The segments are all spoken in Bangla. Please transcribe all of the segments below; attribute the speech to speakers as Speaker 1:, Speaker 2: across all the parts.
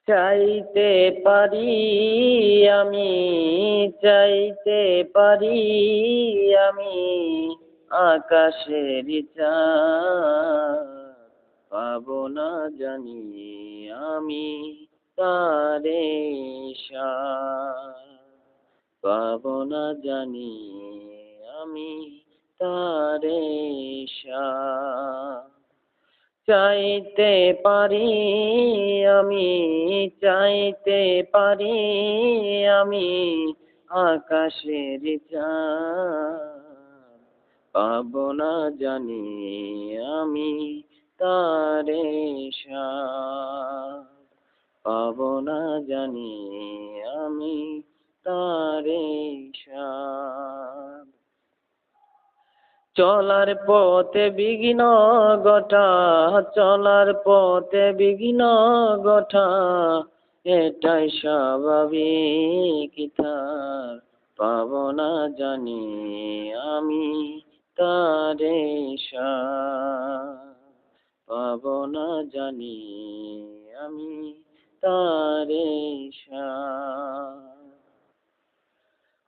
Speaker 1: চাইতে পারি আমি, চাইতে পারি আমি আকাশের চাঁদ, পাবো না জানি আমি তারে সাথ, পাবো না জানি আমি তারে সাথ। চাইতে পারি আমি, চাইতে পারি আমি আকাশের চাঁদ, পাবো না জানি আমি তারে সাথ, পাবো না জানি আমি তারে সাথ। চলার পথে বিঘ্ন ঘটা, চলার পথে বিঘ্ন ঘটা, এটাই স্বাভাবিক তার, পাবো না জানি আমি তারে সাথ, পাবো না জানি আমি তারে সাথ।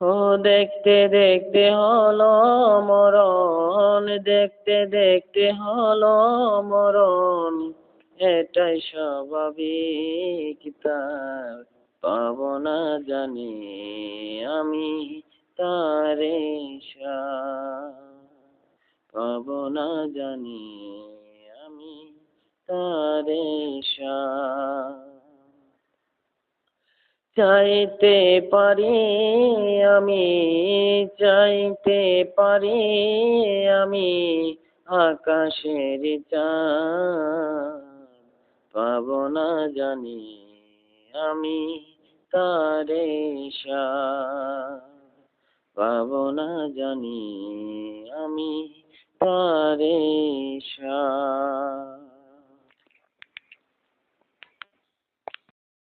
Speaker 1: ও দেখতে দেখতে হলো মরণ, দেখতে দেখতে হলো মরণ, এটাই স্বাভাবিক তার, পাবো না জানি আমি তারে সাথ, পাবো না জানি আমি তারে সাথ। চাইতে পারি আমি, চাইতে পারি আমি আকাশের চাঁদ, পাবো না জানি আমি তারে সাথ, পাবো না জানি আমি তারে সাথ।